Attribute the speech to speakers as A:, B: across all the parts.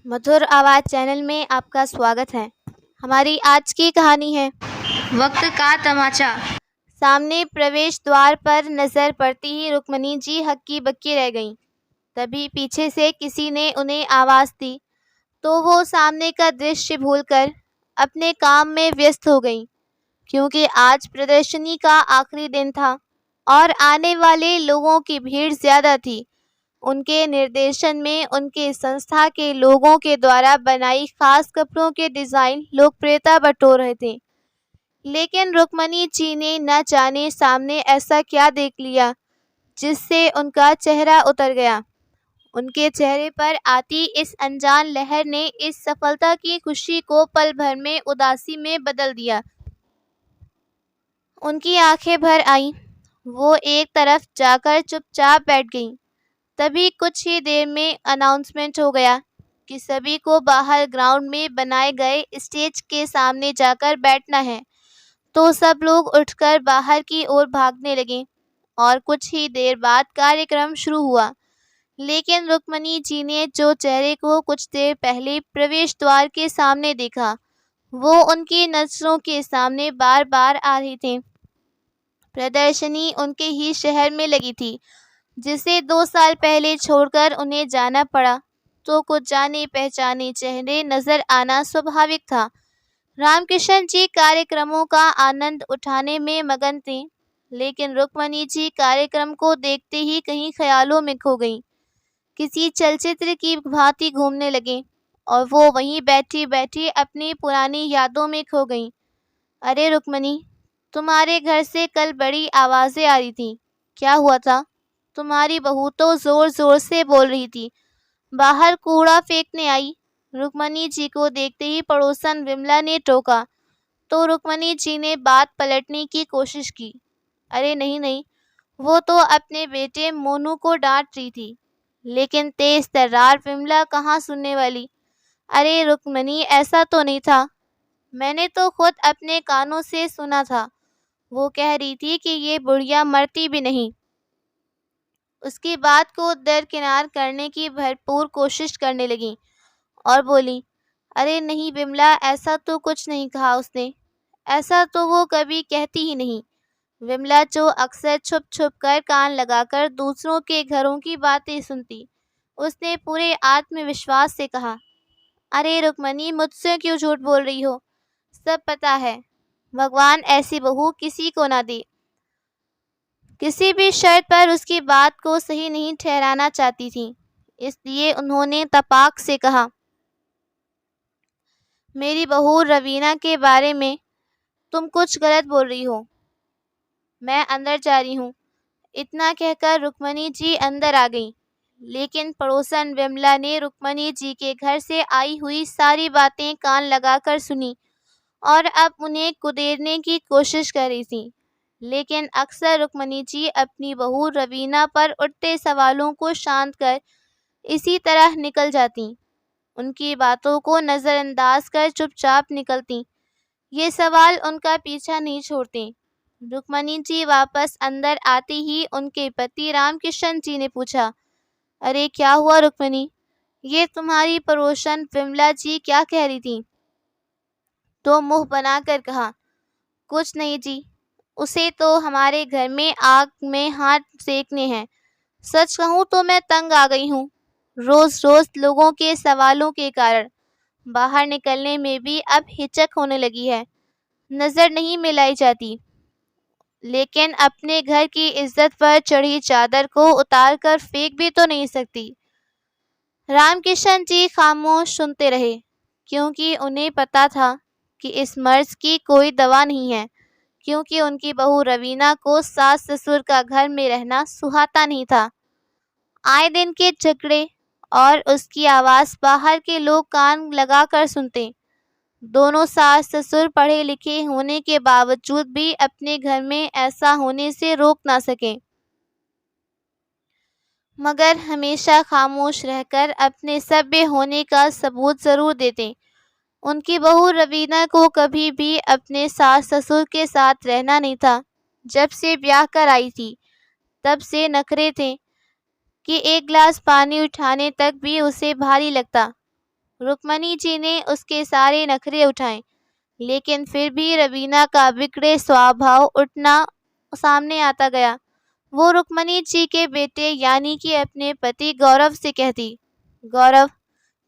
A: मधुर आवाज़ चैनल में आपका स्वागत है। हमारी आज की कहानी है
B: वक्त का तमाचा।
A: सामने प्रवेश द्वार पर नज़र पड़ती ही रुक्मणी जी हक्की बक्की रह गईं। तभी पीछे से किसी ने उन्हें आवाज़ दी तो वो सामने का दृश्य भूलकर अपने काम में व्यस्त हो गईं, क्योंकि आज प्रदर्शनी का आखिरी दिन था और आने वाले लोगों की भीड़ ज़्यादा थी। उनके निर्देशन में उनके संस्था के लोगों के द्वारा बनाई खास कपड़ों के डिज़ाइन लोकप्रियता बटोर रहे थे। लेकिन रुक्मणी जी ने न जाने सामने ऐसा क्या देख लिया जिससे उनका चेहरा उतर गया। उनके चेहरे पर आती इस अनजान लहर ने इस सफलता की खुशी को पल भर में उदासी में बदल दिया। उनकी आंखें भर आईं। वो एक तरफ जाकर चुपचाप बैठ गईं। तभी कुछ ही देर में अनाउंसमेंट हो गया कि सभी को बाहर ग्राउंड में बनाए गए स्टेज के सामने जाकर बैठना है। तो सब लोग उठकर बाहर की ओर भागने लगे और कुछ ही देर बाद कार्यक्रम शुरू हुआ। लेकिन रुक्मणी जी ने जो चेहरे को कुछ देर पहले प्रवेश द्वार के सामने देखा, वो उनकी नज़रों के सामने बार बार आ रही थे। प्रदर्शनी उनके ही शहर में लगी थी, जिसे 2 साल पहले छोड़कर उन्हें जाना पड़ा, तो कुछ जाने पहचाने चेहरे नजर आना स्वाभाविक था। रामकिशन जी कार्यक्रमों का आनंद उठाने में मगन थे, लेकिन रुक्मणी जी कार्यक्रम को देखते ही कहीं ख्यालों में खो गईं। किसी चलचित्र की भांति घूमने लगे और वो वहीं बैठी बैठी अपनी पुरानी यादों में खो गईं। अरे रुक्मणी, तुम्हारे घर से कल बड़ी आवाज़ें आ रही थीं। क्या हुआ था? तुम्हारी बहू तो जोर जोर से बोल रही थी। बाहर कूड़ा फेंकने आई। रुक्मणी जी को देखते ही पड़ोसन विमला ने टोका, तो रुक्मणी जी ने बात पलटने की कोशिश की। अरे नहीं नहीं, वो तो अपने बेटे मोनू को डांट रही थी। लेकिन तेज तर्रार विमला कहाँ सुनने वाली। अरे रुक्मणी, ऐसा तो नहीं था। मैंने तो खुद अपने कानों से सुना था। वो कह रही थी कि ये बुढ़िया मरती भी नहीं। उसकी बात को दरकिनार करने की भरपूर कोशिश करने लगी और बोली, अरे नहीं विमला, ऐसा तो कुछ नहीं कहा उसने। ऐसा तो वो कभी कहती ही नहीं। विमला, जो अक्सर छुप छुप कर कान लगाकर दूसरों के घरों की बातें सुनती, उसने पूरे आत्मविश्वास से कहा, अरे रुक्मणी, मुझसे क्यों झूठ बोल रही हो? सब पता है। भगवान ऐसी बहू किसी को ना दे। किसी भी शर्त पर उसकी बात को सही नहीं ठहराना चाहती थी, इसलिए उन्होंने तपाक से कहा, मेरी बहू रवीना के बारे में तुम कुछ गलत बोल रही हो। मैं अंदर जा रही हूँ। इतना कहकर रुक्मणी जी अंदर आ गईं। लेकिन पड़ोसन विमला ने रुक्मणी जी के घर से आई हुई सारी बातें कान लगाकर सुनी और अब उन्हें कुदेरने की कोशिश कर रही थी। लेकिन अक्सर रुक्मणी जी अपनी बहू रवीना पर उठते सवालों को शांत कर इसी तरह निकल जाती। उनकी बातों को नज़रअंदाज कर चुपचाप निकलती। ये सवाल उनका पीछा नहीं छोड़ते। रुक्मणी जी वापस अंदर आते ही उनके पति रामकिशन जी ने पूछा, अरे क्या हुआ रुक्मणी? ये तुम्हारी पड़ोसन विमला जी क्या कह रही थी? तो मुंह बनाकर कहा, कुछ नहीं जी, उसे तो हमारे घर में आग में हाथ सेकने हैं। सच कहूँ तो मैं तंग आ गई हूँ। रोज रोज लोगों के सवालों के कारण बाहर निकलने में भी अब हिचक होने लगी है। नज़र नहीं मिलाई जाती, लेकिन अपने घर की इज्जत पर चढ़ी चादर को उतार कर फेंक भी तो नहीं सकती। रामकिशन जी खामोश सुनते रहे, क्योंकि उन्हें पता था कि इस मर्ज की कोई दवा नहीं है, क्योंकि उनकी बहू रवीना को सास ससुर का घर में रहना सुहाता नहीं था। आए दिन के झगड़े और उसकी आवाज़ बाहर के लोग कान लगाकर सुनते। दोनों सास ससुर पढ़े लिखे होने के बावजूद भी अपने घर में ऐसा होने से रोक ना सके, मगर हमेशा खामोश रहकर अपने सभ्य होने का सबूत ज़रूर देते। उनकी बहू रवीना को कभी भी अपने सास ससुर के साथ रहना नहीं था। जब से ब्याह कर आई थी, तब से नखरे थे कि एक गिलास पानी उठाने तक भी उसे भारी लगता। रुक्मणी जी ने उसके सारे नखरे उठाए, लेकिन फिर भी रवीना का बिगड़े स्वभाव उठना सामने आता गया। वो रुक्मणी जी के बेटे यानी कि अपने पति गौरव से कहती, गौरव,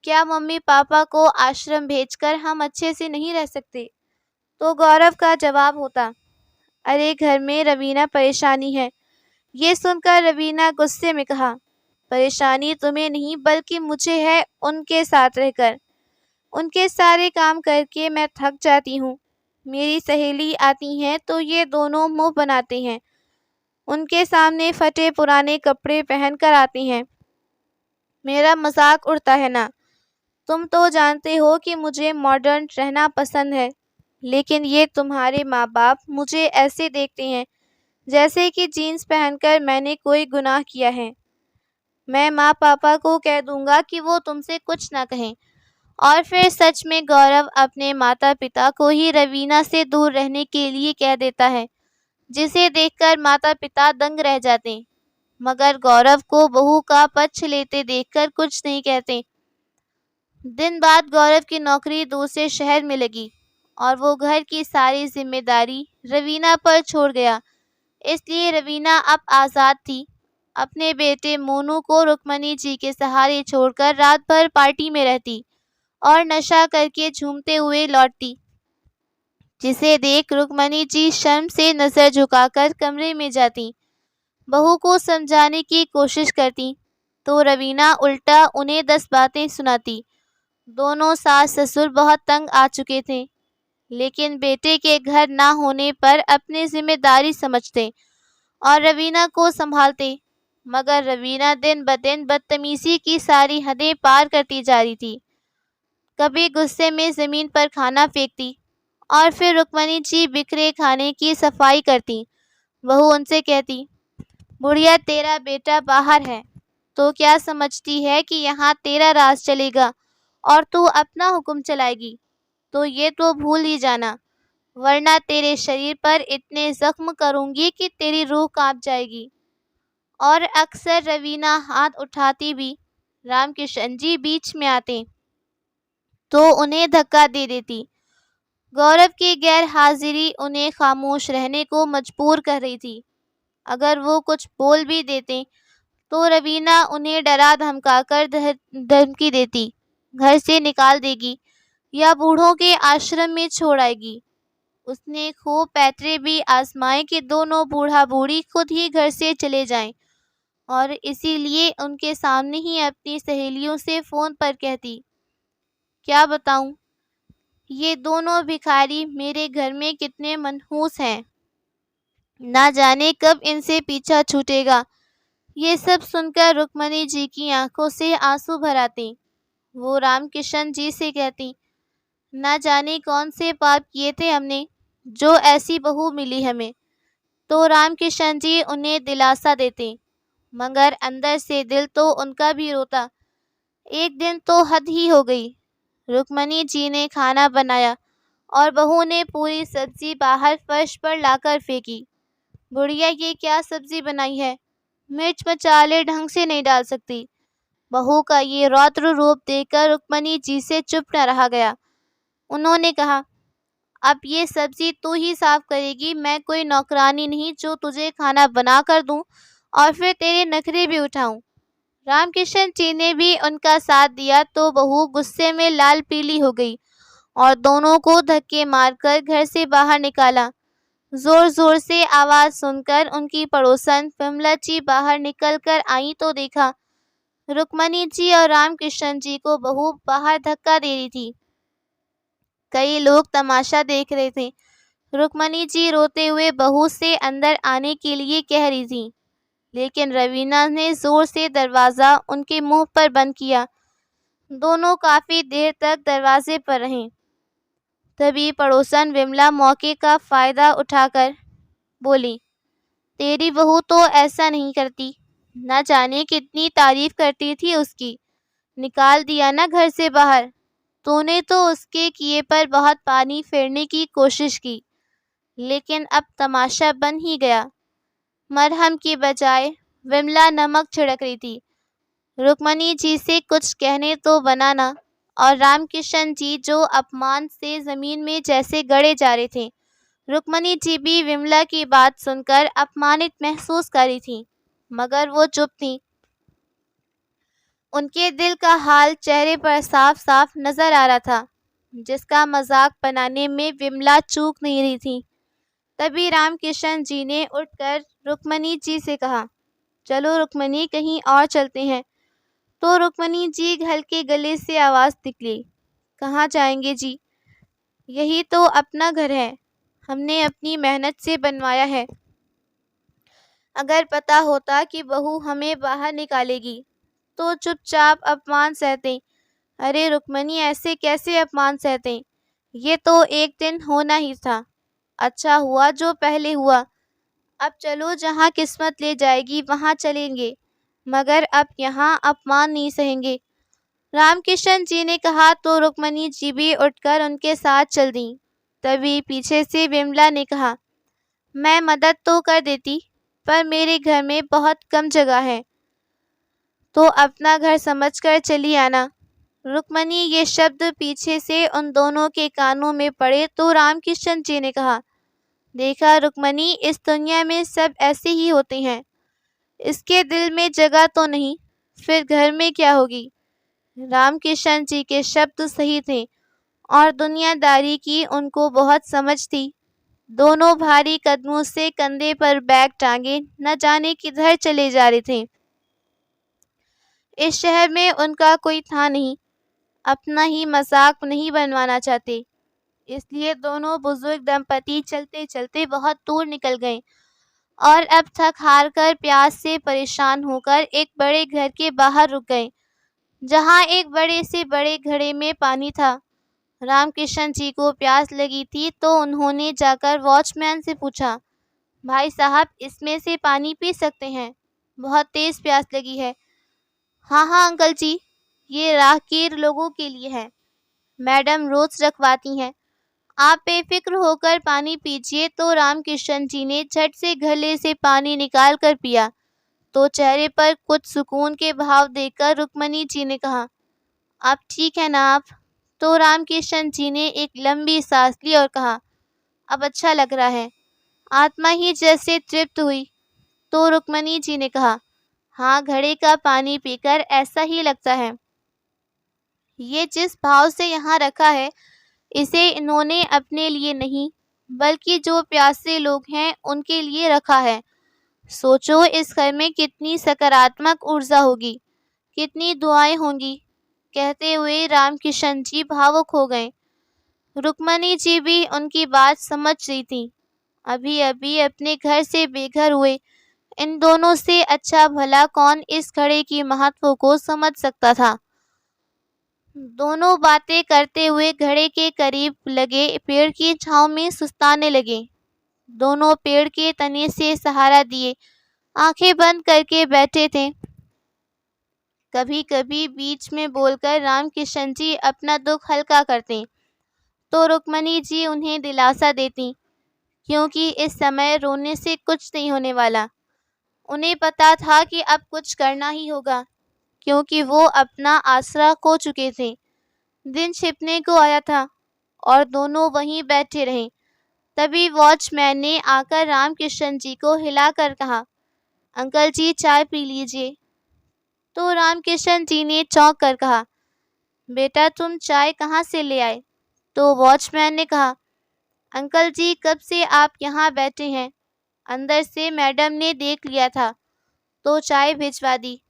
A: क्या मम्मी पापा को आश्रम भेजकर हम अच्छे से नहीं रह सकते? तो गौरव का जवाब होता, अरे घर में रवीना परेशानी है। ये सुनकर रवीना गुस्से में कहा, परेशानी तुम्हें नहीं बल्कि मुझे है। उनके साथ रहकर उनके सारे काम करके मैं थक जाती हूँ। मेरी सहेली आती हैं तो ये दोनों मुंह बनाते हैं, उनके सामने फटे पुराने कपड़े पहन कर आती हैं। मेरा मजाक उड़ता है ना। तुम तो जानते हो कि मुझे मॉडर्न रहना पसंद है, लेकिन ये तुम्हारे माँ बाप मुझे ऐसे देखते हैं जैसे कि जीन्स पहनकर मैंने कोई गुनाह किया है। मैं माँ पापा को कह दूंगा कि वो तुमसे कुछ ना कहें। और फिर सच में गौरव अपने माता पिता को ही रवीना से दूर रहने के लिए कह देता है, जिसे देखकर माता पिता दंग रह जाते, मगर गौरव को बहू का पक्ष लेते देखकर कुछ नहीं कहते। दिन बाद गौरव की नौकरी दूसरे शहर में लगी और वो घर की सारी जिम्मेदारी रवीना पर छोड़ गया। इसलिए रवीना अब आज़ाद थी। अपने बेटे मोनू को रुक्मणी जी के सहारे छोड़कर रात भर पार्टी में रहती और नशा करके झूमते हुए लौटती, जिसे देख रुक्मणी जी शर्म से नजर झुकाकर कमरे में जाती। बहू को समझाने की कोशिश करती तो रवीना उल्टा उन्हें 10 बातें सुनाती। दोनों सास ससुर बहुत तंग आ चुके थे, लेकिन बेटे के घर ना होने पर अपनी जिम्मेदारी समझते और रवीना को संभालते, मगर रवीना दिन ब दिन बदतमीजी की सारी हदें पार करती जा रही थी। कभी गुस्से में ज़मीन पर खाना फेंकती और फिर रुक्मणी जी बिखरे खाने की सफाई करती। बहू उनसे कहती, बुढ़िया तेरा बेटा बाहर है तो क्या समझती है कि यहाँ तेरा राज चलेगा और तू अपना हुक्म चलाएगी? तो ये तो भूल ही जाना, वरना तेरे शरीर पर इतने जख्म करूँगी कि तेरी रूह कांप जाएगी। और अक्सर रवीना हाथ उठाती भी रामकिशन जी बीच में आते तो उन्हें धक्का दे देती। गौरव की गैर हाजिरी उन्हें खामोश रहने को मजबूर कर रही थी। अगर वो कुछ बोल भी देते तो रवीना उन्हें डरा धमकाकर धमकी देती, घर से निकाल देगी या बूढ़ों के आश्रम में छोड़ आएगी। उसने खूब पैतरे भी आजमाए कि दोनों बूढ़ा बूढ़ी खुद ही घर से चले जाएं, और इसीलिए उनके सामने ही अपनी सहेलियों से फ़ोन पर कहती, क्या बताऊं, ये दोनों भिखारी मेरे घर में कितने मनहूस हैं, ना जाने कब इनसे पीछा छूटेगा। ये सब सुनकर रुक्मणी जी की आंखों से आंसू भर आते। वो रामकिशन जी से कहती, ना जाने कौन से पाप किए थे हमने जो ऐसी बहू मिली हमें। तो रामकिशन जी उन्हें दिलासा देते, मगर अंदर से दिल तो उनका भी रोता। एक दिन तो हद ही हो गई। रुक्मणी जी ने खाना बनाया और बहू ने पूरी सब्जी बाहर फर्श पर लाकर फेंकी। बुढ़िया ये क्या सब्जी बनाई है, मिर्च मसाले ढंग से नहीं डाल सकती। बहू का ये रौद्र रूप देखकर रुक्मणी जी से चुप न रहा गया। उन्होंने कहा, अब ये सब्जी तू ही साफ करेगी, मैं कोई नौकरानी नहीं जो तुझे खाना बना कर दूं और फिर तेरे नखरे भी उठाऊं। रामकिशन जी ने भी उनका साथ दिया तो बहू गुस्से में लाल पीली हो गई और दोनों को धक्के मारकर घर से बाहर निकाला। जोर जोर से आवाज सुनकर उनकी पड़ोसन विमला जी बाहर निकल कर आई तो देखा रुक्मणी जी और रामकिशन जी को बहू बाहर धक्का दे रही थी। कई लोग तमाशा देख रहे थे। रुक्मणी जी रोते हुए बहू से अंदर आने के लिए कह रही थी, लेकिन रवीना ने जोर से दरवाज़ा उनके मुंह पर बंद किया। दोनों काफ़ी देर तक दरवाजे पर रहे। तभी पड़ोसन विमला मौके का फ़ायदा उठाकर बोली, तेरी बहू तो ऐसा नहीं करती, न जाने कितनी तारीफ करती थी उसकी, निकाल दिया ना घर से बाहर। तूने तो उसके किए पर बहुत पानी फेरने की कोशिश की, लेकिन अब तमाशा बन ही गया। मरहम की बजाय विमला नमक छिड़क रही थी। रुक्मणी जी से कुछ कहने तो बना ना, और रामकिशन जी जो अपमान से जमीन में जैसे गड़े जा रहे थे। रुक्मणी जी भी विमला की बात सुनकर अपमानित महसूस कर रही थी, मगर वो चुप थी। उनके दिल का हाल चेहरे पर साफ साफ नजर आ रहा था, जिसका मजाक बनाने में विमला चूक नहीं रही थी। तभी रामकिशन जी ने उठकर रुक्मणी जी से कहा, चलो रुक्मणी, कहीं और चलते हैं। तो रुक्मणी जी हल्के गले से आवाज निकली, कहाँ जाएंगे जी? यही तो अपना घर है, हमने अपनी मेहनत से बनवाया है। अगर पता होता कि बहू हमें बाहर निकालेगी तो चुपचाप अपमान सहते। अरे रुक्मणी, ऐसे कैसे अपमान सहते? ये तो एक दिन होना ही था। अच्छा हुआ जो पहले हुआ। अब चलो, जहाँ किस्मत ले जाएगी वहाँ चलेंगे, मगर अब यहाँ अपमान नहीं सहेंगे। रामकिशन जी ने कहा तो रुक्मणी जी भी उठकर उनके साथ चल दी। तभी पीछे से विमला ने कहा, मैं मदद तो कर देती, पर मेरे घर में बहुत कम जगह है, तो अपना घर समझकर चली आना। रुक्मणी ये शब्द पीछे से उन दोनों के कानों में पड़े तो रामकिशन जी ने कहा, देखा रुक्मणी, इस दुनिया में सब ऐसे ही होते हैं। इसके दिल में जगह तो नहीं, फिर घर में क्या होगी? रामकिशन जी के शब्द सही थे और दुनियादारी की उनको बहुत समझ थी। दोनों भारी कदमों से कंधे पर बैग टांगे न जाने किधर चले जा रहे थे। इस शहर में उनका कोई था नहीं, अपना ही मजाक नहीं बनवाना चाहते, इसलिए दोनों बुजुर्ग दंपति चलते चलते बहुत दूर निकल गए और अब थक हार कर प्यास से परेशान होकर एक बड़े घर के बाहर रुक गए, जहाँ एक बड़े से बड़े घड़े में पानी था। रामकिशन जी को प्यास लगी थी तो उन्होंने जाकर वॉचमैन से पूछा, भाई साहब, इसमें से पानी पी सकते हैं? बहुत तेज प्यास लगी है। हाँ हाँ अंकल जी, ये राहगीर लोगों के लिए है, मैडम रोज रखवाती हैं, आप बेफिक्र होकर पानी पीजिए। तो रामकिशन जी ने झट से गले से पानी निकाल कर पिया तो चेहरे पर कुछ सुकून के भाव देखकर रुक्मणी जी ने कहा, आप ठीक है ना आप? तो रामकिशन जी ने एक लंबी सांस ली और कहा, अब अच्छा लग रहा है, आत्मा ही जैसे तृप्त हुई। तो रुक्मणी जी ने कहा, हाँ, घड़े का पानी पीकर ऐसा ही लगता है। ये जिस भाव से यहाँ रखा है, इसे इन्होंने अपने लिए नहीं, बल्कि जो प्यासे लोग हैं उनके लिए रखा है। सोचो, इस घर में कितनी सकारात्मक ऊर्जा होगी, कितनी दुआएं होंगी। कहते हुए रामकिशन जी भावुक हो गए। रुक्मणी जी भी उनकी बात समझ रही थी। अभी अभी अपने घर से बेघर हुए इन दोनों से अच्छा भला कौन इस घड़े की महत्व को समझ सकता था। दोनों बातें करते हुए घड़े के करीब लगे पेड़ की छांव में सुस्ताने लगे। दोनों पेड़ के तने से सहारा दिए आंखें बंद करके बैठे थे। कभी कभी बीच में बोलकर रामकिशन जी अपना दुख हल्का करते तो रुक्मणी जी उन्हें दिलासा देती, क्योंकि इस समय रोने से कुछ नहीं होने वाला। उन्हें पता था कि अब कुछ करना ही होगा, क्योंकि वो अपना आसरा खो चुके थे। दिन छिपने को आया था और दोनों वहीं बैठे रहे। तभी वॉचमैन ने आकर रामकिशन जी को हिलाकर कहा, अंकल जी, चाय पी लीजिए। तो रामकिशन जी ने चौंक कर कहा, बेटा, तुम चाय कहाँ से ले आए? तो वॉचमैन ने कहा, अंकल जी, कब से आप यहाँ बैठे हैं, अंदर से मैडम ने देख लिया था तो चाय भिजवा दी।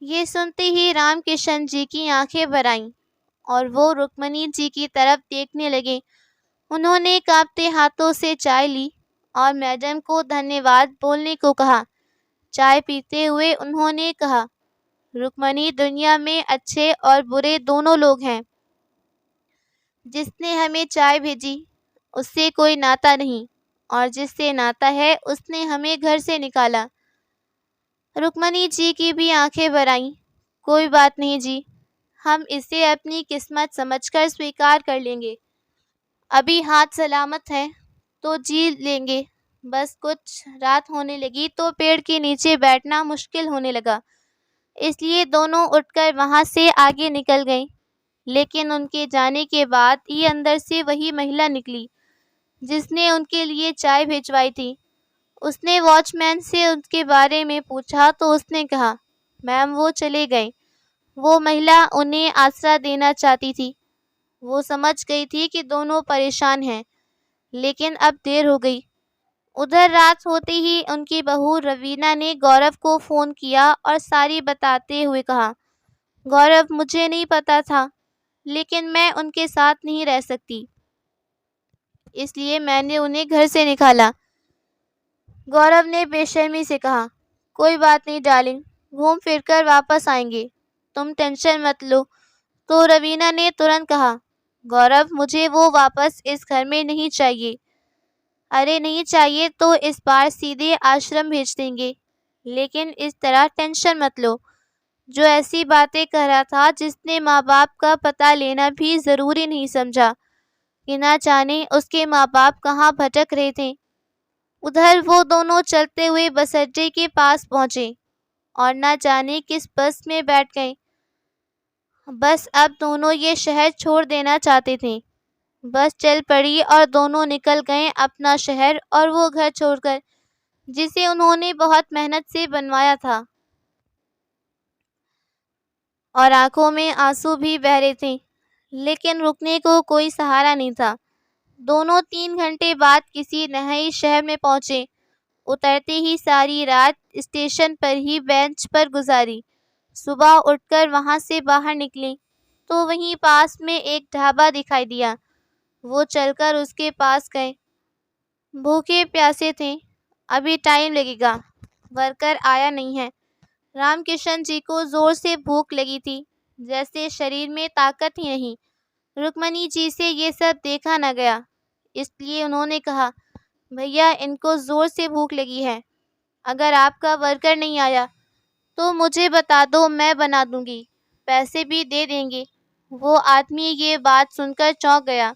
A: ये सुनते ही रामकिशन जी की आंखें भर आईं और वो रुक्मणी जी की तरफ देखने लगे। उन्होंने कांपते हाथों से चाय ली और मैडम को धन्यवाद बोलने को कहा। चाय पीते हुए उन्होंने कहा, रुक्मणी, दुनिया में अच्छे और बुरे दोनों लोग हैं। जिसने हमें चाय भेजी उससे कोई नाता नहीं, और जिससे नाता है उसने हमें घर से निकाला। रुक्मणी जी की भी आंखें भर आईं। कोई बात नहीं जी, हम इसे अपनी किस्मत समझकर स्वीकार कर लेंगे। अभी हाथ सलामत है तो जी लेंगे। बस कुछ रात होने लगी तो पेड़ के नीचे बैठना मुश्किल होने लगा, इसलिए दोनों उठकर वहां से आगे निकल गए। लेकिन उनके जाने के बाद ही अंदर से वही महिला निकली जिसने उनके लिए चाय भिजवाई थी। उसने वॉचमैन से उसके बारे में पूछा तो उसने कहा, मैम वो चले गए। वो महिला उन्हें आसरा देना चाहती थी। वो समझ गई थी कि दोनों परेशान हैं, लेकिन अब देर हो गई। उधर रात होते ही उनकी बहू रवीना ने गौरव को फ़ोन किया और सारी बताते हुए कहा, गौरव मुझे नहीं पता था, लेकिन मैं उनके साथ नहीं रह सकती, इसलिए मैंने उन्हें घर से निकाला। गौरव ने बेशर्मी से कहा, कोई बात नहीं डार्लिंग, घूम फिर कर वापस आएंगे, तुम टेंशन मत लो। तो रवीना ने तुरंत कहा, गौरव मुझे वो वापस इस घर में नहीं चाहिए। अरे नहीं चाहिए तो इस बार सीधे आश्रम भेज देंगे, लेकिन इस तरह टेंशन मत लो। जो ऐसी बातें कह रहा था जिसने माँ बाप का पता लेना भी ज़रूरी नहीं समझा कि ना जाने उसके माँ बाप कहाँ भटक रहे थे। उधर वो दोनों चलते हुए बस अड्डे के पास पहुँचे और ना जाने किस बस में बैठ गए। बस अब दोनों ये शहर छोड़ देना चाहते थे। बस चल पड़ी और दोनों निकल गए अपना शहर और वो घर छोड़कर जिसे उन्होंने बहुत मेहनत से बनवाया था। और आंखों में आंसू भी बह रहे थे, लेकिन रुकने को कोई सहारा नहीं था। दोनों 3 घंटे बाद किसी नए शहर में पहुंचे। उतरते ही सारी रात स्टेशन पर ही बेंच पर गुजारी। सुबह उठकर वहां से बाहर निकले तो वहीं पास में एक ढाबा दिखाई दिया। वो चलकर उसके पास गए। भूखे प्यासे थे, अभी टाइम लगेगा, वर्कर आया नहीं है। रामकिशन जी को जोर से भूख लगी थी, जैसे शरीर में ताकत ही नहीं। रुक्मणी जी से ये सब देखा न गया, इसलिए उन्होंने कहा, भैया इनको जोर से भूख लगी है, अगर आपका वर्कर नहीं आया तो मुझे बता दो, मैं बना दूंगी, पैसे भी दे देंगे। वो आदमी ये बात सुनकर चौंक गया।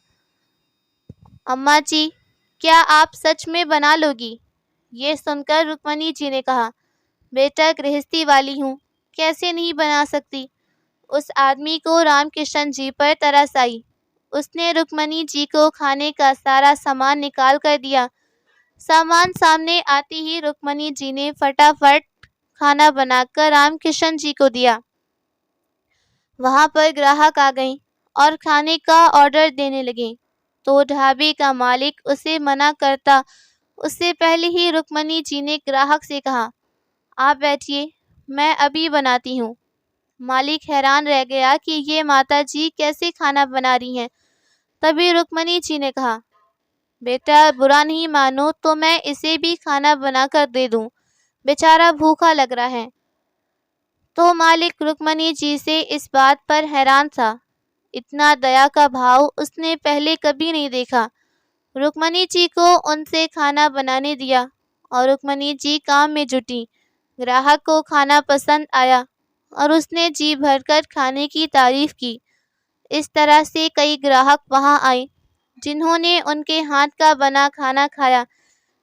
A: अम्मा जी, क्या आप सच में बना लोगी? ये सुनकर रुक्मणी जी ने कहा, बेटा गृहस्थी वाली हूँ, कैसे नहीं बना सकती। उस आदमी को रामकिशन जी पर तरस आई। उसने रुक्मणी जी को खाने का सारा सामान निकाल कर दिया। सामान सामने आते ही रुक्मणी जी ने फटाफट खाना बनाकर रामकिशन जी को दिया। वहाँ पर ग्राहक आ गए और खाने का ऑर्डर देने लगे, तो ढाबे का मालिक उसे मना करता उससे पहले ही रुक्मणी जी ने ग्राहक से कहा, आप बैठिए, मैं अभी बनाती हूँ। मालिक हैरान रह गया कि ये माता जी कैसे खाना बना रही हैं। तभी रुक्मणी जी ने कहा, बेटा बुरा नहीं मानो तो मैं इसे भी खाना बनाकर दे दूँ, बेचारा भूखा लग रहा है। तो मालिक रुक्मणी जी से इस बात पर हैरान था। इतना दया का भाव उसने पहले कभी नहीं देखा। रुक्मणी जी को उनसे खाना बनाने दिया और रुक्मणी जी काम में जुटी। ग्राहक को खाना पसंद आया और उसने जी भरकर खाने की तारीफ की। इस तरह से कई ग्राहक वहां आए जिन्होंने उनके हाथ का बना खाना खाया।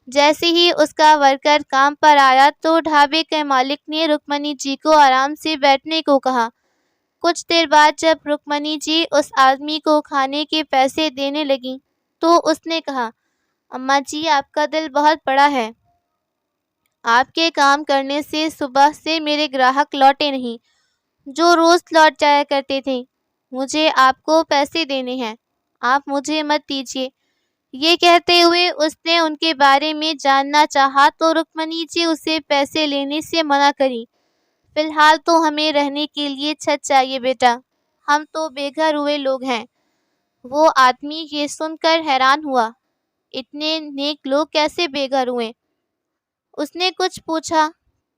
A: जैसे ही उसका वर्कर काम पर आया तो ढाबे के मालिक ने रुक्मणी जी को आराम से बैठने को कहा। कुछ देर बाद जब रुक्मणी जी उस आदमी को खाने के पैसे देने लगी तो उसने कहा, अम्मा जी आपका दिल बहुत बड़ा है, आपके काम करने से सुबह से मेरे ग्राहक लौटे नहीं, जो रोज लौट जाया करते थे। मुझे आपको पैसे देने हैं, आप मुझे मत दीजिए। ये कहते हुए उसने उनके बारे में जानना चाहा तो रुक्मणी जी उसे पैसे लेने से मना करी। फिलहाल तो हमें रहने के लिए छत चाहिए बेटा, हम तो बेघर हुए लोग हैं। वो आदमी ये सुनकर हैरान हुआ, इतने नेक लोग कैसे बेघर हुए। उसने कुछ पूछा।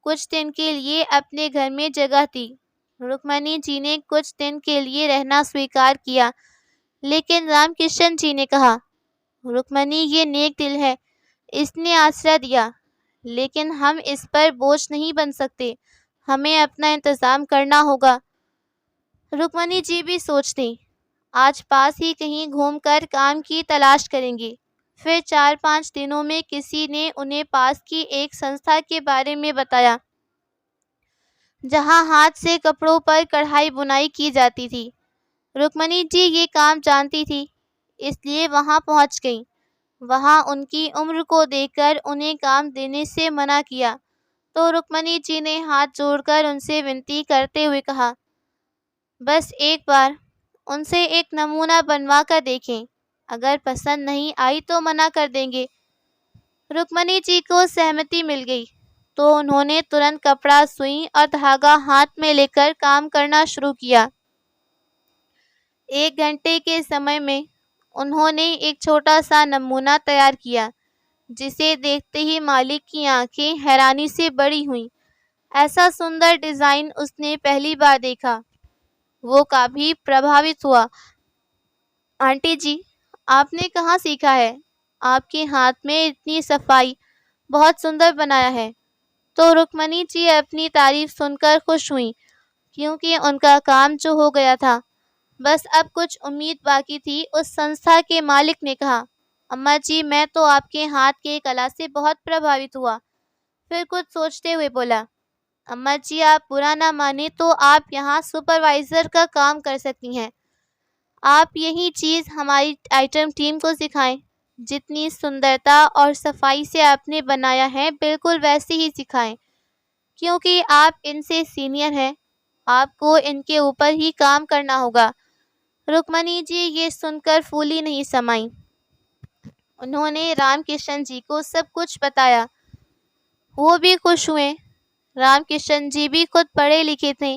A: कुछ दिन के लिए अपने घर में जगह थी। रुक्मणी जी ने कुछ दिन के लिए रहना स्वीकार किया, लेकिन रामकिशन जी ने कहा, रुक्मणी ये नेक दिल है, इसने आश्रय दिया, लेकिन हम इस पर बोझ नहीं बन सकते, हमें अपना इंतजाम करना होगा। रुक्मणी जी भी सोचती, आज पास ही कहीं घूमकर काम की तलाश करेंगे। फिर 4-5 दिनों में किसी ने उन्हें पास की एक संस्था के बारे में बताया, जहां हाथ से कपड़ों पर कढ़ाई बुनाई की जाती थी। रुक्मणी जी ये काम जानती थी, इसलिए वहां पहुंच गईं। वहां उनकी उम्र को देखकर उन्हें काम देने से मना किया, तो रुक्मणी जी ने हाथ जोड़कर उनसे विनती करते हुए कहा, बस एक बार उनसे एक नमूना बनवा कर देखें, अगर पसंद नहीं आई तो मना कर देंगे। रुक्मणी जी को सहमति मिल गई, तो उन्होंने तुरंत कपड़ा, सुई और धागा हाथ में लेकर काम करना शुरू किया। 1 घंटे के समय में उन्होंने एक छोटा सा नमूना तैयार किया, जिसे देखते ही मालिक की आंखें हैरानी से बड़ी हुईं। ऐसा सुंदर डिजाइन उसने पहली बार देखा। वो काफी प्रभावित हुआ। आंटी जी, आपने कहाँ सीखा है? आपके हाथ में इतनी सफाई, बहुत सुंदर बनाया है। तो रुक्मणी जी अपनी तारीफ सुनकर खुश हुईं, क्योंकि उनका काम जो हो गया था, बस अब कुछ उम्मीद बाकी थी। उस संस्था के मालिक ने कहा, अम्मा जी, मैं तो आपके हाथ के कला से बहुत प्रभावित हुआ। फिर कुछ सोचते हुए बोला, अम्मा जी, आप बुरा ना माने तो आप यहाँ सुपरवाइजर का काम कर सकती हैं। आप यही चीज़ हमारी आइटम टीम को सिखाएं। जितनी सुंदरता और सफाई से आपने बनाया है, बिल्कुल वैसे ही सिखाएं, क्योंकि आप इनसे सीनियर हैं। आपको इनके ऊपर ही काम करना होगा। रुक्मणी जी ये सुनकर फूली नहीं समाई। उन्होंने रामकिशन जी को सब कुछ बताया। वो भी खुश हुए। रामकिशन जी भी खुद पढ़े लिखे थे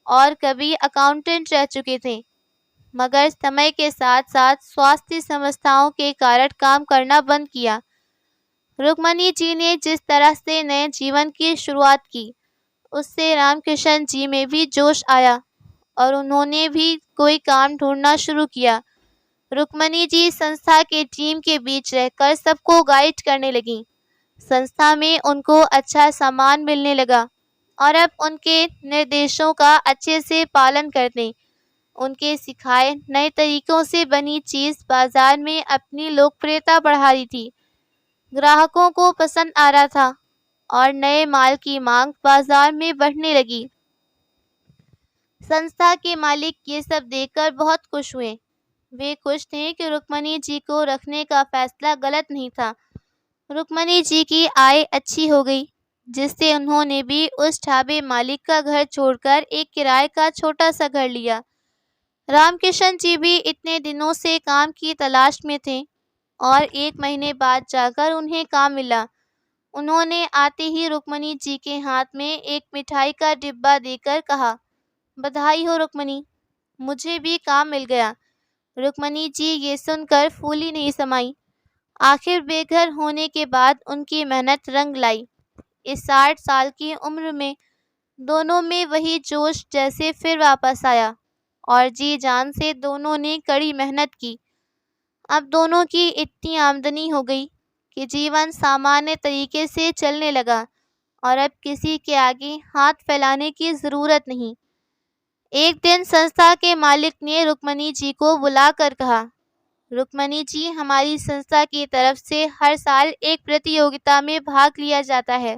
A: और कभी अकाउंटेंट रह चुके थे, मगर समय के साथ साथ स्वास्थ्य समस्याओं के कारण काम करना बंद किया। रुक्मणी जी ने जिस तरह से नए जीवन की शुरुआत की, उससे रामकिशन जी में भी जोश आया और उन्होंने भी कोई काम ढूंढना शुरू किया। रुक्मणी जी संस्था के टीम के बीच रहकर सबको गाइड करने लगीं। संस्था में उनको अच्छा सामान मिलने लगा और अब उनके निर्देशों का अच्छे से पालन करते। उनके सिखाए नए तरीकों से बनी चीज़ बाजार में अपनी लोकप्रियता बढ़ा रही थी। ग्राहकों को पसंद आ रहा था और नए माल की मांग बाजार में बढ़ने लगी। संस्था के मालिक ये सब देखकर बहुत खुश हुए। वे खुश थे कि रुक्मणी जी को रखने का फैसला गलत नहीं था। रुक्मणी जी की आय अच्छी हो गई, जिससे उन्होंने भी उस ढाबे मालिक का घर छोड़कर एक किराए का छोटा सा घर लिया। रामकिशन जी भी इतने दिनों से काम की तलाश में थे और 1 महीने बाद जाकर उन्हें काम मिला। उन्होंने आते ही रुक्मणी जी के हाथ में एक मिठाई का डिब्बा देकर कहा, बधाई हो रुक्मणी, मुझे भी काम मिल गया। रुक्मणी जी ये सुनकर फूली नहीं समाई। आखिर बेघर होने के बाद उनकी मेहनत रंग लाई। इस 60 साल की उम्र में दोनों में वही जोश जैसे फिर वापस आया और जी जान से दोनों ने कड़ी मेहनत की। अब दोनों की इतनी आमदनी हो गई कि जीवन सामान्य तरीके से चलने लगा और अब किसी के आगे हाथ फैलाने की ज़रूरत नहीं। एक दिन संस्था के मालिक ने रुक्मणी जी को बुलाकर कहा, रुक्मणी जी, हमारी संस्था की तरफ से हर साल एक प्रतियोगिता में भाग लिया जाता है,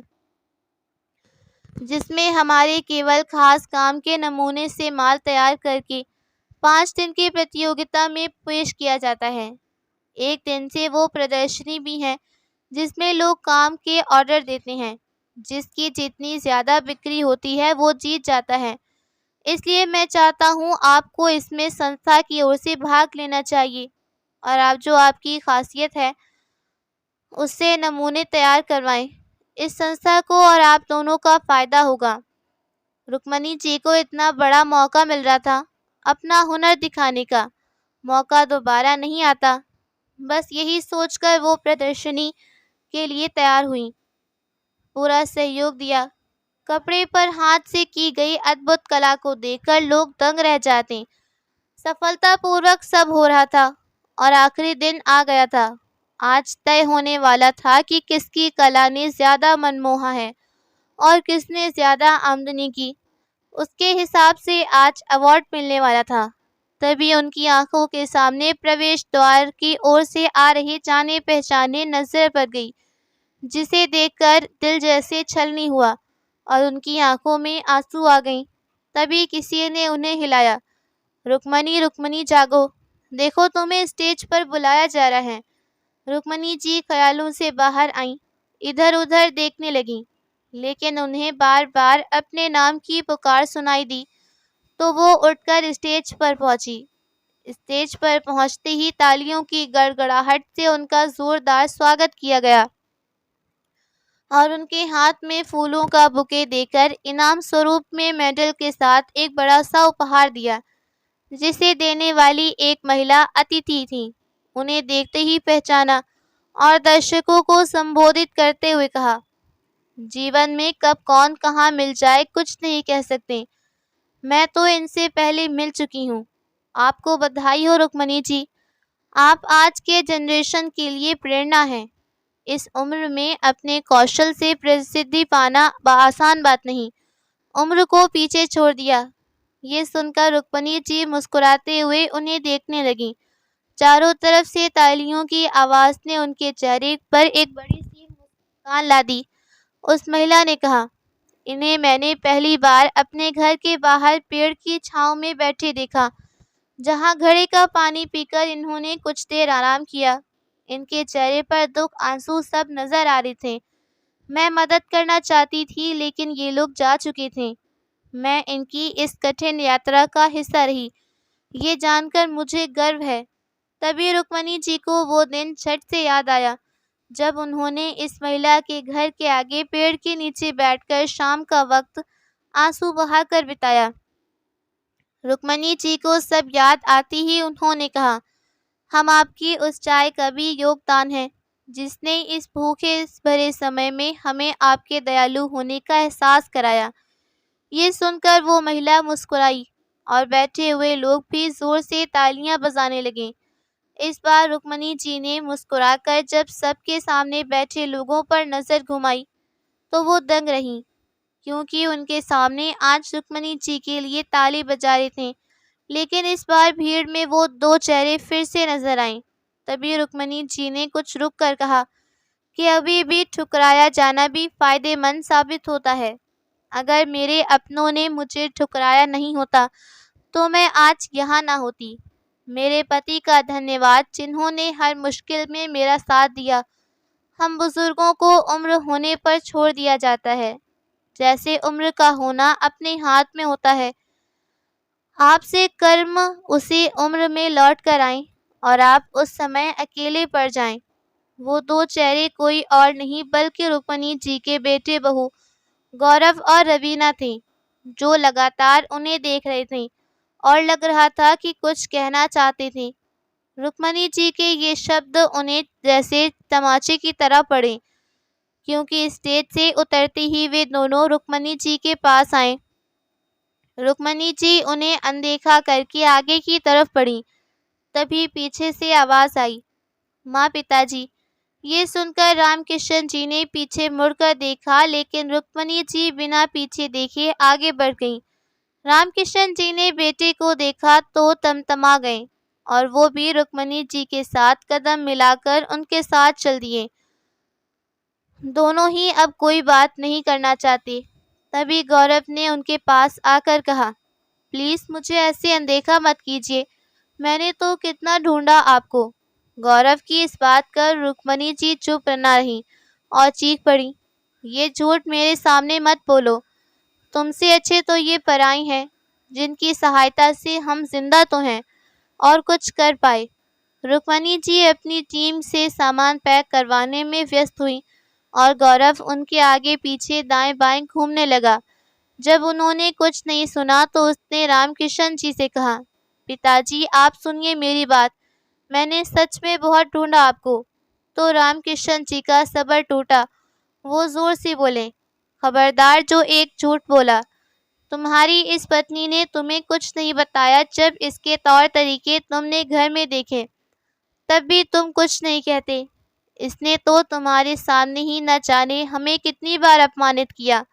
A: जिसमें हमारे केवल खास काम के नमूने से माल तैयार करके 5 दिन की प्रतियोगिता में पेश किया जाता है। एक दिन से वो प्रदर्शनी भी है, जिसमें लोग काम के ऑर्डर देते हैं। जिसकी जितनी ज़्यादा बिक्री होती है वो जीत जाता है। इसलिए मैं चाहता हूँ आपको इसमें संस्था की ओर से भाग लेना चाहिए और आप जो आपकी खासियत है उससे नमूने तैयार करवाएं। इस संस्था को और आप दोनों का फ़ायदा होगा। रुक्मणी जी को इतना बड़ा मौका मिल रहा था, अपना हुनर दिखाने का। मौका दोबारा नहीं आता। बस यही सोचकर वो प्रदर्शनी के लिए तैयार हुई। पूरा सहयोग दिया। कपड़े पर हाथ से की गई अद्भुत कला को देखकर लोग दंग रह जाते। सफलतापूर्वक सब हो रहा था और आखिरी दिन आ गया था। आज तय होने वाला था कि किसकी कला ने ज़्यादा मनमोहा है और किसने ज़्यादा आमदनी की। उसके हिसाब से आज अवार्ड मिलने वाला था। तभी उनकी आंखों के सामने प्रवेश द्वार की ओर से आ रही जाने पहचाने नजर पड़ गई, जिसे देखकर दिल जैसे छलनी हुआ और उनकी आंखों में आंसू आ गए। तभी किसी ने उन्हें हिलाया। रुक्मणी, रुक्मणी जागो, देखो तुम्हें स्टेज पर बुलाया जा रहा है। रुक्मणी जी ख्यालों से बाहर आईं, इधर उधर देखने लगीं, लेकिन उन्हें बार बार अपने नाम की पुकार सुनाई दी, तो वो उठकर स्टेज पर पहुंची। स्टेज पर पहुंचते ही तालियों की गड़गड़ाहट से उनका जोरदार स्वागत किया गया और उनके हाथ में फूलों का बुके देकर इनाम स्वरूप में मेडल के साथ एक बड़ा सा उपहार दिया, जिसे देने वाली एक महिला अतिथि थी। उन्हें देखते ही पहचाना और दर्शकों को संबोधित करते हुए कहा, जीवन में कब कौन कहाँ मिल जाए कुछ नहीं कह सकते। मैं तो इनसे पहले मिल चुकी हूँ। आपको बधाई हो रुक्मणी जी, आप आज के जनरेशन के लिए प्रेरणा हैं। इस उम्र में अपने कौशल से प्रसिद्धि पाना आसान बात नहीं। उम्र को पीछे छोड़ दिया। ये सुनकर रुक्मणी जी मुस्कुराते हुए उन्हें देखने लगीं। चारों तरफ से तालियों की आवाज ने उनके चेहरे पर एक बड़ी सी मुस्कान ला दी। उस महिला ने कहा, इन्हें मैंने पहली बार अपने घर के बाहर पेड़ की छांव में बैठे देखा, जहां घड़े का पानी पीकर इन्होंने कुछ देर आराम किया। इनके चेहरे पर दुख, आंसू सब नजर आ रहे थे। मैं मदद करना चाहती थी, लेकिन ये लोग जा चुके थे। मैं इनकी इस कठिन यात्रा का हिस्सा रही, ये जानकर मुझे गर्व है। तभी रुक्मणी जी को वो दिन झट से याद आया, जब उन्होंने इस महिला के घर के आगे पेड़ के नीचे बैठकर शाम का वक्त आंसू बहाकर बिताया। रुक्मणी जी को सब याद आते ही उन्होंने कहा, हम आपकी उस चाय का भी योगदान है, जिसने इस भूखे भरे समय में हमें आपके दयालु होने का एहसास कराया। ये सुनकर वो महिला मुस्कुराई और बैठे हुए लोग भी जोर से तालियां बजाने लगे। इस बार रुक्मणी जी ने मुस्कुराकर जब सबके सामने बैठे लोगों पर नजर घुमाई, तो वो दंग रहीं, क्योंकि उनके सामने आज रुक्मणी जी के लिए ताली बजा रहे थे। लेकिन इस बार भीड़ में वो दो चेहरे फिर से नजर आए। तभी रुक्मणी जी ने कुछ रुक कर कहा कि अभी भी ठुकराया जाना भी फायदेमंद साबित होता है। अगर मेरे अपनों ने मुझे ठुकराया नहीं होता, तो मैं आज यहाँ ना होती। मेरे पति का धन्यवाद, जिन्होंने हर मुश्किल में मेरा साथ दिया। हम बुजुर्गों को उम्र होने पर छोड़ दिया जाता है, जैसे उम्र का होना अपने हाथ में होता है। आपसे कर्म उसी उम्र में लौट कर आएं और आप उस समय अकेले पड़ जाएं। वो दो चेहरे कोई और नहीं बल्कि रुक्मणी जी के बेटे बहू गौरव और रवीना थे, जो लगातार उन्हें देख रहे थे और लग रहा था कि कुछ कहना चाहते थे। रुक्मणी जी के ये शब्द उन्हें जैसे तमाचे की तरह पड़े, क्योंकि स्टेज से उतरते ही वे दोनों रुक्मणी जी के पास आए। रुक्मणी जी उन्हें अनदेखा करके आगे की तरफ बढ़ी। तभी पीछे से आवाज आई, माँ, पिताजी। ये सुनकर रामकिशन जी ने पीछे मुड़कर देखा, लेकिन रुक्मणी जी बिना पीछे देखे आगे बढ़ गईं। रामकिशन जी ने बेटे को देखा तो तमतमा गए और वो भी रुक्मणी जी के साथ कदम मिलाकर उनके साथ चल दिए। दोनों ही अब कोई बात नहीं करना चाहते। तभी गौरव ने उनके पास आकर कहा, प्लीज़ मुझे ऐसे अनदेखा मत कीजिए, मैंने तो कितना ढूंढा आपको। गौरव की इस बात कर रुक्मणी जी चुप न रही और चीख पड़ी, ये झूठ मेरे सामने मत बोलो। तुमसे अच्छे तो ये पराई हैं, जिनकी सहायता से हम जिंदा तो हैं और कुछ कर पाए। रुक्मणी जी अपनी टीम से सामान पैक करवाने में व्यस्त हुई और गौरव उनके आगे पीछे दाएं बाएं घूमने लगा। जब उन्होंने कुछ नहीं सुना तो उसने रामकिशन जी से कहा, पिताजी आप सुनिए मेरी बात, मैंने सच में बहुत ढूंढा आपको। तो रामकिशन जी का सब्र टूटा। वो जोर से बोले, खबरदार जो एक झूठ बोला। तुम्हारी इस पत्नी ने तुम्हें कुछ नहीं बताया। जब इसके तौर तरीके तुमने घर में देखे, तब भी तुम कुछ नहीं कहते। इसने तो तुम्हारे सामने ही न जाने हमें कितनी बार अपमानित किया।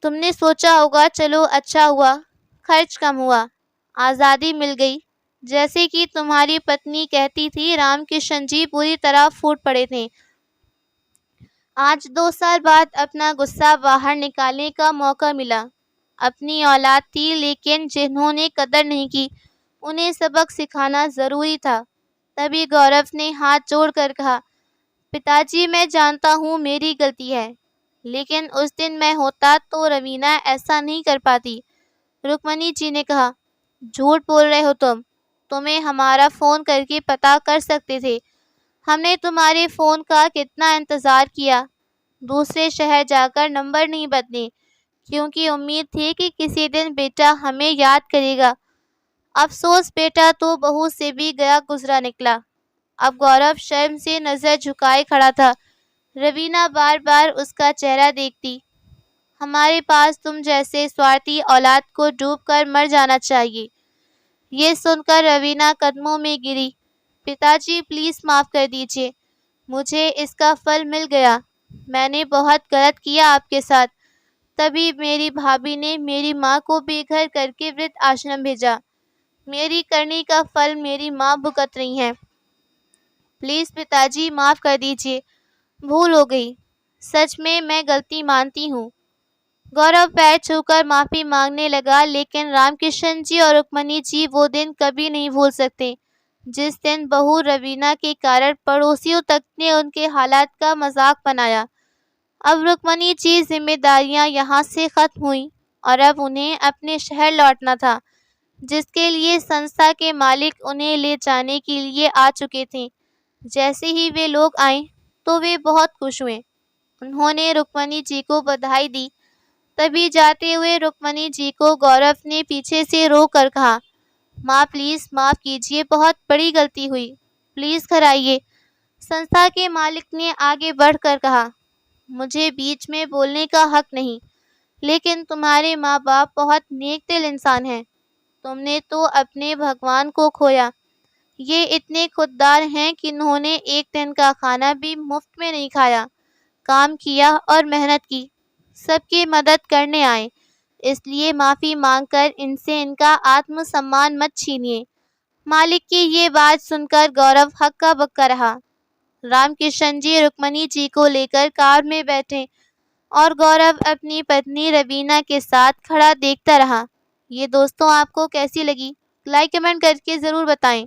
A: तुमने सोचा होगा चलो अच्छा हुआ, खर्च कम हुआ, आज़ादी मिल गई, जैसे कि तुम्हारी पत्नी कहती थी। रामकिशन जी पूरी तरह फूट पड़े थे। आज 2 साल बाद अपना गुस्सा बाहर निकालने का मौका मिला। अपनी औलाद थी, लेकिन जिन्होंने कदर नहीं की, उन्हें सबक सिखाना ज़रूरी था। तभी गौरव ने हाथ जोड़कर कहा, पिताजी, मैं जानता हूँ मेरी गलती है, लेकिन उस दिन मैं होता तो रवीना ऐसा नहीं कर पाती। रुक्मणी जी ने कहा, झूठ बोल रहे हो तुम। तुम्हें हमारा फ़ोन करके पता कर सकते थे। हमने तुम्हारे फ़ोन का कितना इंतज़ार किया। दूसरे शहर जाकर नंबर नहीं बदले, क्योंकि उम्मीद थी कि किसी दिन बेटा हमें याद करेगा। अफसोस, बेटा तो बहू से भी गया गुजरा निकला। अब गौरव शर्म से नज़र झुकाए खड़ा था। रवीना बार बार उसका चेहरा देखती। हमारे पास तुम जैसे स्वार्थी औलाद को डूबकर मर जाना चाहिए। ये सुनकर रवीना कदमों में गिरी। पिताजी, प्लीज़ माफ़ कर दीजिए। मुझे इसका फल मिल गया। मैंने बहुत गलत किया आपके साथ। तभी मेरी भाभी ने मेरी माँ को बेघर करके वृद्ध आश्रम भेजा। मेरी करनी का फल मेरी माँ भुगत रही हैं। प्लीज़ पिताजी, माफ़ कर दीजिए। भूल हो गई। सच में मैं गलती मानती हूँ। गौरव पैर छूकर माफ़ी मांगने लगा, लेकिन रामकिशन जी और रुक्मणी जी वो दिन कभी नहीं भूल सकते, जिस दिन बहू रवीना के कारण पड़ोसियों तक ने उनके हालात का मजाक बनाया। अब रुक्मणी जी जिम्मेदारियां यहाँ से खत्म हुई और अब उन्हें अपने शहर लौटना था, जिसके लिए संस्था के मालिक उन्हें ले जाने के लिए आ चुके थे। जैसे ही वे लोग आए तो वे बहुत खुश हुए। उन्होंने रुक्मणी जी को बधाई दी। तभी जाते हुए रुक्मणी जी को गौरव ने पीछे से रोक कर कहा, माँ प्लीज़ माफ़ कीजिए, बहुत बड़ी गलती हुई, प्लीज़ घर आइए। संस्था के मालिक ने आगे बढ़कर कहा, मुझे बीच में बोलने का हक नहीं, लेकिन तुम्हारे माँ बाप बहुत नेक दिल इंसान हैं। तुमने तो अपने भगवान को खोया। ये इतने खुददार हैं कि उन्होंने एक दिन का खाना भी मुफ्त में नहीं खाया, काम किया और मेहनत की, सबकी मदद करने आए। इसलिए माफ़ी मांगकर इनसे इनका आत्मसम्मान मत छीनिए। मालिक की ये बात सुनकर गौरव हक्का बक्का रहा। रामकिशन जी रुक्मणी जी को लेकर कार में बैठे और गौरव अपनी पत्नी रवीना के साथ खड़ा देखता रहा। ये दोस्तों आपको कैसी लगी? लाइक कमेंट करके ज़रूर बताएं।